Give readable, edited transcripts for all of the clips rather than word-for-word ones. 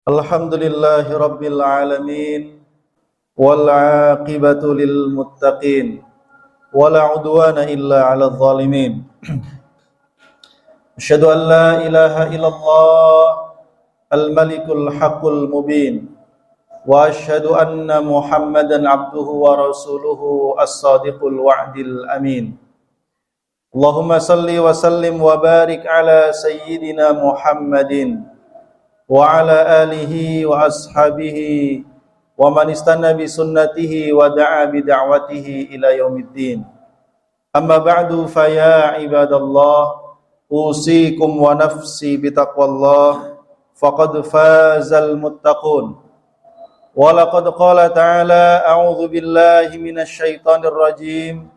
Alhamdulillahi Rabbil Alamin wal aqibatu lil muttaqin wala udwana illa 'alal zalimin. Asyhadu an la ilaha illallah al-malikul haqqul mubin wa asyhadu anna Muhammadan 'abduhu wa rasuluhu as-sadiqul wa'dil amin. Allahumma salli wa sallim wa barik ala sayyidina Muhammadin wa ala alihi wa ashabihi wa man istanna bi sunnatihi wa da'a bi da'watihi ila yaumiddin. Amma ba'du fa ya ibadallah usikum wa nafsi bi taqwallah faqad fazal muttaqun. Wa laqad qala ta'ala a'udzu billahi minasy syaithanir rajim.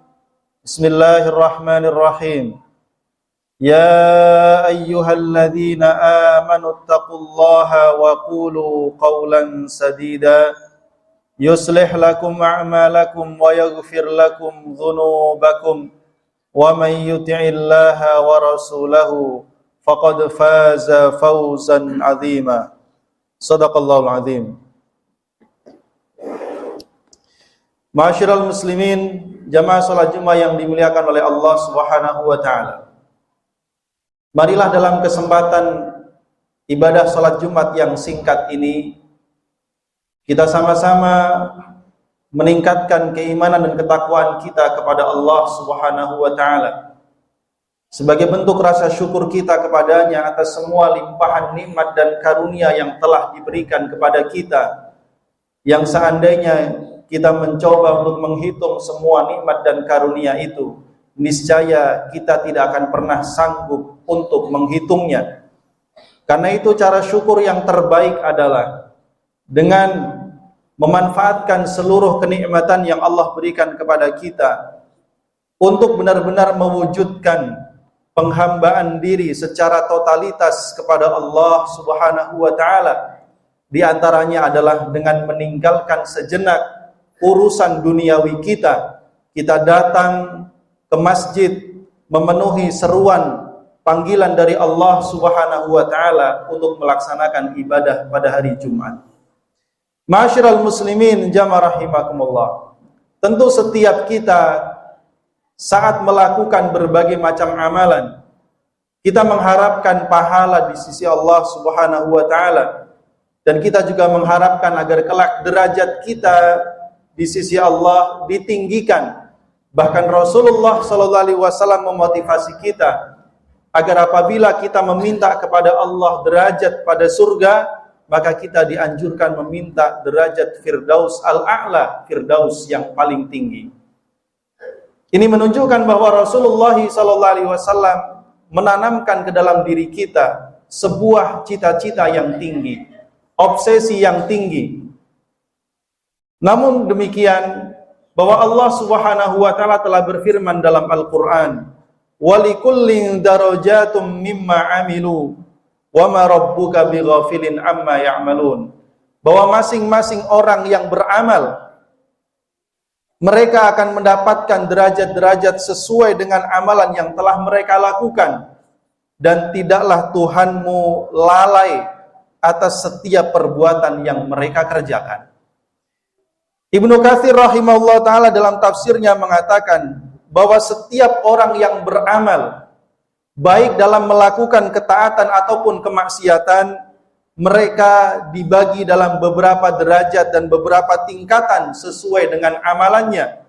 Bismillahirrahmanirrahim. Ya ayyuhalladzina amanu taqullaha wa qulu qawlan sadida yuslih lakum a'malakum wa yaghfir lakum dhunubakum wa man yuti'illaha wa rasulahu faqad faza fawzan 'azima. Shadaqallahul 'azim. Ma'asyiral muslimin, jamaah salat Jumat yang dimuliakan oleh Allah Subhanahu wa taala. Marilah dalam kesempatan ibadah salat Jumat yang singkat ini kita sama-sama meningkatkan keimanan dan ketakwaan kita kepada Allah Subhanahu wa taala. Sebagai bentuk rasa syukur kita kepadanya atas semua limpahan nikmat dan karunia yang telah diberikan kepada kita. Yang seandainya kita mencoba untuk menghitung semua nikmat dan karunia itu, niscaya kita tidak akan pernah sanggup untuk menghitungnya. Karena itu cara syukur yang terbaik adalah dengan memanfaatkan seluruh kenikmatan yang Allah berikan kepada kita untuk benar-benar mewujudkan penghambaan diri secara totalitas kepada Allah Subhanahu wa taala. Di antaranya adalah dengan meninggalkan sejenak urusan duniawi kita. Kita datang ke masjid memenuhi seruan panggilan dari Allah Subhanahu wa taala untuk melaksanakan ibadah pada hari Jumat. Ma'asyiral muslimin jamaah rahimakumullah. Tentu setiap kita saat melakukan berbagai macam amalan, kita mengharapkan pahala di sisi Allah Subhanahu wa taala, dan kita juga mengharapkan agar kelak derajat kita di sisi Allah ditinggikan. Bahkan Rasulullah SAW memotivasi kita agar apabila kita meminta kepada Allah derajat pada surga, maka kita dianjurkan meminta derajat Firdaus al-A'la, Firdaus yang paling tinggi. Ini menunjukkan bahwa Rasulullah SAW menanamkan ke dalam diri kita sebuah cita-cita yang tinggi, obsesi yang tinggi. Namun demikian, bahwa Allah Subhanahu wa taala telah berfirman dalam Al-Qur'an, "Walikullin darajatum mimma 'amilu wa ma rabbuka bighafilin amma ya'malun." Bahwa masing-masing orang yang beramal, mereka akan mendapatkan derajat-derajat sesuai dengan amalan yang telah mereka lakukan, dan tidaklah Tuhanmu lalai atas setiap perbuatan yang mereka kerjakan. Ibnu Katsir rahimahullah ta'ala dalam tafsirnya mengatakan bahwa setiap orang yang beramal, baik dalam melakukan ketaatan ataupun kemaksiatan, mereka dibagi dalam beberapa derajat dan beberapa tingkatan sesuai dengan amalannya,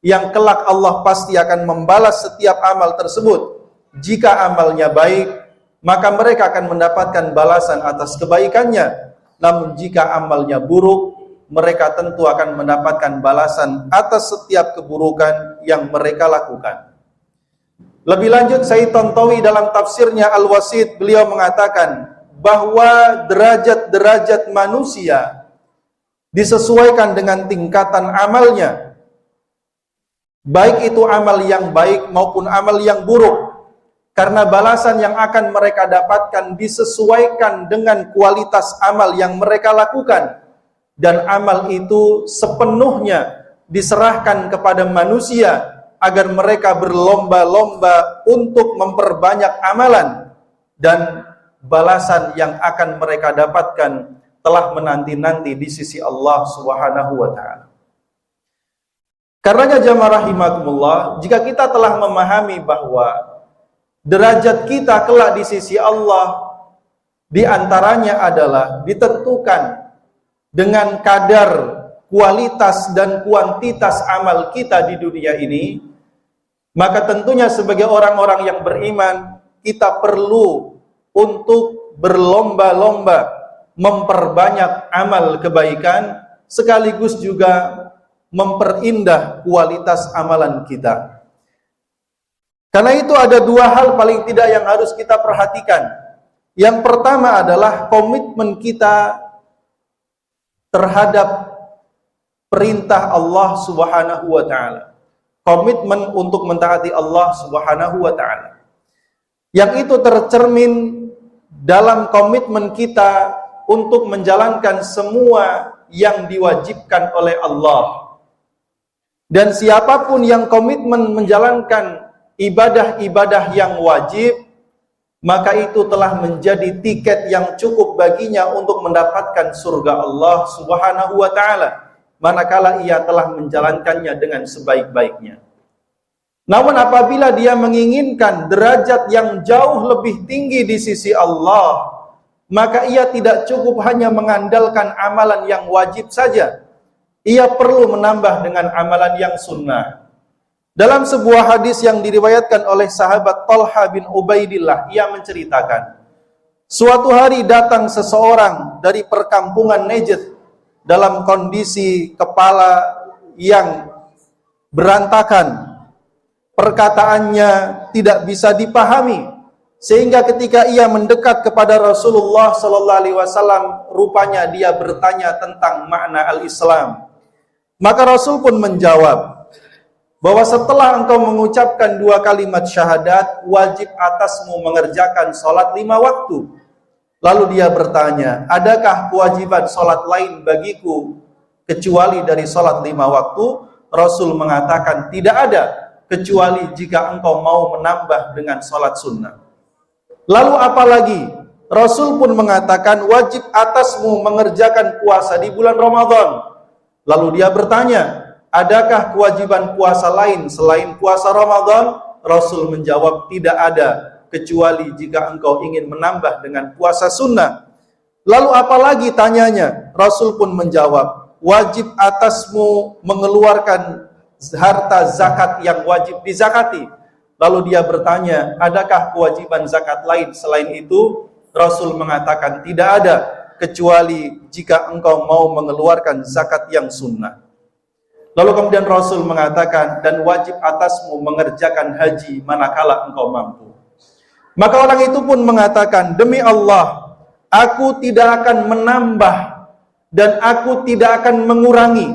yang kelak Allah pasti akan membalas setiap amal tersebut. Jika amalnya baik, maka mereka akan mendapatkan balasan atas kebaikannya. Namun jika amalnya buruk, mereka tentu akan mendapatkan balasan atas setiap keburukan yang mereka lakukan. Lebih lanjut, Sayyid Tantawi dalam tafsirnya Al-Wasit, beliau mengatakan bahwa derajat-derajat manusia disesuaikan dengan tingkatan amalnya, baik itu amal yang baik maupun amal yang buruk, karena balasan yang akan mereka dapatkan disesuaikan dengan kualitas amal yang mereka lakukan. Dan amal itu sepenuhnya diserahkan kepada manusia agar mereka berlomba-lomba untuk memperbanyak amalan, dan balasan yang akan mereka dapatkan telah menanti-nanti di sisi Allah Subhanahu wa taala. Karenanya jamaah rahimakumullah, jika kita telah memahami bahwa derajat kita kelak di sisi Allah di antaranya adalah ditentukan dengan kadar kualitas dan kuantitas amal kita di dunia ini, maka tentunya sebagai orang-orang yang beriman kita perlu untuk berlomba-lomba memperbanyak amal kebaikan sekaligus juga memperindah kualitas amalan kita. Karena itu ada dua hal paling tidak yang harus kita perhatikan. Yang pertama adalah komitmen kita terhadap perintah Allah Subhanahu wa taala. Komitmen untuk mentaati Allah Subhanahu wa taala. Yang itu tercermin dalam komitmen kita untuk menjalankan semua yang diwajibkan oleh Allah. Dan siapapun yang komitmen menjalankan ibadah-ibadah yang wajib, maka itu telah menjadi tiket yang cukup baginya untuk mendapatkan surga Allah Subhanahu wa taala, manakala ia telah menjalankannya dengan sebaik-baiknya. Namun apabila dia menginginkan derajat yang jauh lebih tinggi di sisi Allah, maka ia tidak cukup hanya mengandalkan amalan yang wajib saja. Ia perlu menambah dengan amalan yang sunnah. Dalam sebuah hadis yang diriwayatkan oleh sahabat Talha bin Ubaidillah, ia menceritakan, suatu hari datang seseorang dari perkampungan Najd dalam kondisi kepala yang berantakan. Perkataannya tidak bisa dipahami, sehingga ketika ia mendekat kepada Rasulullah sallallahu alaihi wasallam, rupanya dia bertanya tentang makna al-Islam. Maka Rasul pun menjawab bahwa setelah engkau mengucapkan 2 kalimat syahadat, wajib atasmu mengerjakan sholat 5 waktu. Lalu dia bertanya, adakah kewajiban sholat lain bagiku kecuali dari sholat 5 waktu? Rasul mengatakan tidak ada, kecuali jika engkau mau menambah dengan sholat sunnah. Lalu apalagi? Rasul pun mengatakan wajib atasmu mengerjakan puasa di bulan Ramadan. Lalu dia bertanya, adakah kewajiban puasa lain selain puasa Ramadan? Rasul menjawab, tidak ada, kecuali jika engkau ingin menambah dengan puasa sunnah. Lalu apalagi tanyanya? Rasul pun menjawab, wajib atasmu mengeluarkan harta zakat yang wajib dizakati. Lalu dia bertanya, adakah kewajiban zakat lain selain itu? Rasul mengatakan, tidak ada, kecuali jika engkau mau mengeluarkan zakat yang sunnah. Lalu kemudian Rasul mengatakan, dan wajib atasmu mengerjakan haji manakala engkau mampu. Maka orang itu pun mengatakan, demi Allah, aku tidak akan menambah dan aku tidak akan mengurangi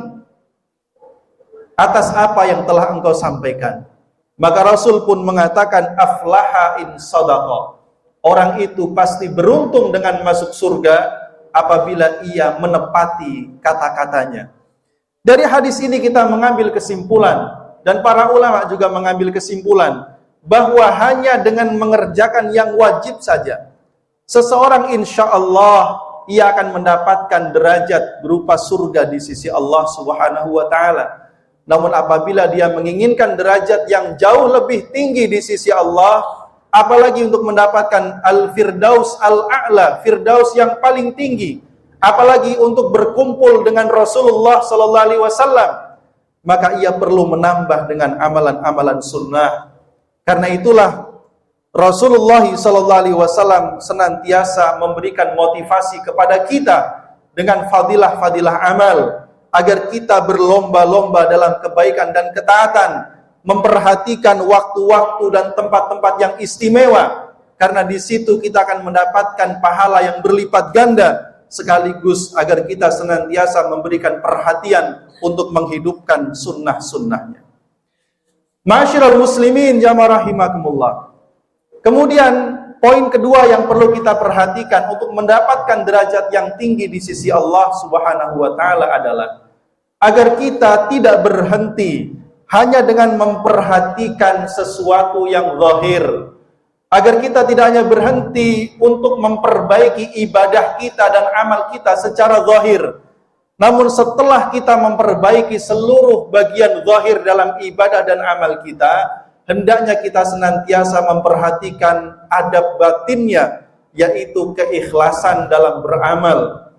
atas apa yang telah engkau sampaikan. Maka Rasul pun mengatakan, aflaha in sadaqa. Orang itu pasti beruntung dengan masuk surga apabila ia menepati kata-katanya. Dari hadis ini kita mengambil kesimpulan, dan para ulama juga mengambil kesimpulan, bahwa hanya dengan mengerjakan yang wajib saja, seseorang insya Allah ia akan mendapatkan derajat berupa surga di sisi Allah Subhanahu wa taala. Namun apabila dia menginginkan derajat yang jauh lebih tinggi di sisi Allah, apalagi untuk mendapatkan al-firdaus al-a'la, firdaus yang paling tinggi, apalagi untuk berkumpul dengan Rasulullah sallallahu alaihi wasallam, maka ia perlu menambah dengan amalan-amalan sunnah. Karena itulah Rasulullah sallallahu alaihi wasallam senantiasa memberikan motivasi kepada kita dengan fadilah-fadilah amal agar kita berlomba-lomba dalam kebaikan dan ketaatan, memperhatikan waktu-waktu dan tempat-tempat yang istimewa, karena di situ kita akan mendapatkan pahala yang berlipat ganda, sekaligus agar kita senantiasa memberikan perhatian untuk menghidupkan sunnah-sunnahnya. Ma'asyiral muslimin jamaah rahimakumullah. Kemudian poin kedua yang perlu kita perhatikan untuk mendapatkan derajat yang tinggi di sisi Allah Subhanahu wa taala adalah agar kita tidak berhenti hanya dengan memperhatikan sesuatu yang zahir, agar kita tidak hanya berhenti untuk memperbaiki ibadah kita dan amal kita secara zahir, namun setelah kita memperbaiki seluruh bagian zahir dalam ibadah dan amal kita, hendaknya kita senantiasa memperhatikan adab batinnya, yaitu keikhlasan dalam beramal.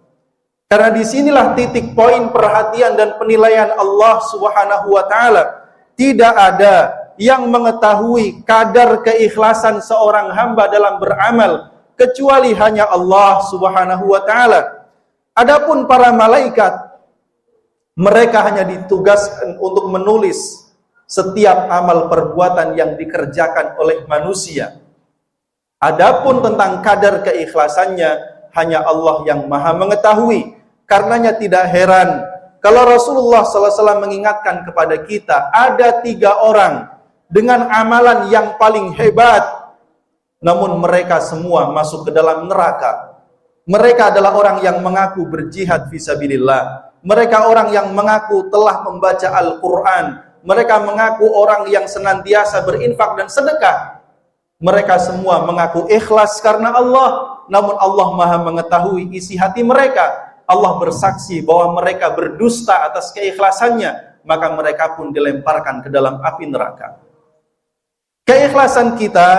Karena disinilah titik poin perhatian dan penilaian Allah Subhanahu wa Ta'ala. Tidak ada yang mengetahui kadar keikhlasan seorang hamba dalam beramal kecuali hanya Allah Subhanahu wa Ta'ala. Adapun para malaikat, mereka hanya ditugaskan untuk menulis setiap amal perbuatan yang dikerjakan oleh manusia. Adapun tentang kadar keikhlasannya, hanya Allah yang Maha mengetahui. Karenanya tidak heran kalau Rasulullah SAW mengingatkan kepada kita, ada 3 orang dengan amalan yang paling hebat, namun mereka semua masuk ke dalam neraka. Mereka adalah orang yang mengaku berjihad fisabilillah. Mereka orang yang mengaku telah membaca Al-Quran. Mereka mengaku orang yang senantiasa berinfak dan sedekah. Mereka semua mengaku ikhlas karena Allah, namun Allah Maha mengetahui isi hati mereka. Allah bersaksi bahwa mereka berdusta atas keikhlasannya, maka mereka pun dilemparkan ke dalam api neraka. Keikhlasan kita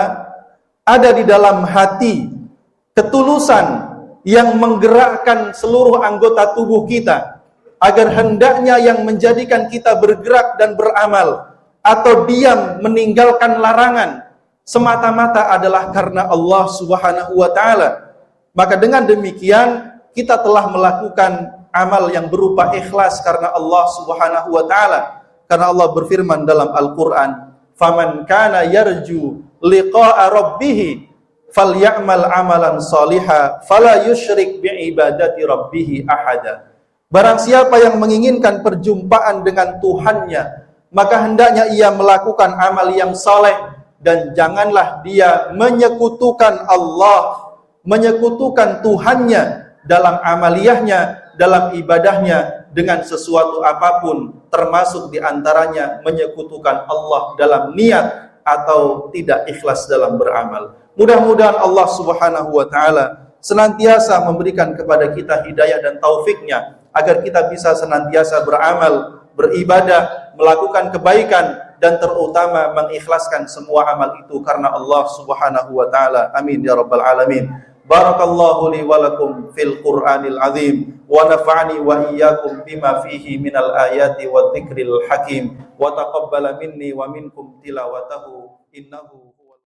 ada di dalam hati, ketulusan yang menggerakkan seluruh anggota tubuh kita, agar hendaknya yang menjadikan kita bergerak dan beramal, atau diam meninggalkan larangan, semata-mata adalah karena Allah Subhanahu wa Ta'ala. Maka dengan demikian, kita telah melakukan amal yang berupa ikhlas karena Allah Subhanahu wa Ta'ala. Karena Allah berfirman dalam Al-Quran, "Faman kana yarju liqa'a rabbih falyamal amalan shaliha fala yusyrik bi'ibadati rabbih ahada." Barang siapa yang menginginkan perjumpaan dengan Tuhannya, maka hendaknya ia melakukan amal yang saleh, dan janganlah dia menyekutukan Allah, menyekutukan Tuhannya dalam amaliyahnya, dalam ibadahnya dengan sesuatu apapun, termasuk diantaranya menyekutukan Allah dalam niat atau tidak ikhlas dalam beramal. Mudah-mudahan Allah Subhanahu wa Ta'ala senantiasa memberikan kepada kita hidayah dan taufiknya, agar kita bisa senantiasa beramal, beribadah, melakukan kebaikan, dan terutama mengikhlaskan semua amal itu karena Allah Subhanahu wa Ta'ala. Amin ya rabbal alamin. Barakallahu li wa lakum fil Qur'anil azim, wa nafa'ani wa iyyakum bima fihi minal ayati wa dzikril hakim, wa taqabbala minni wa minkum tilawatahu innahu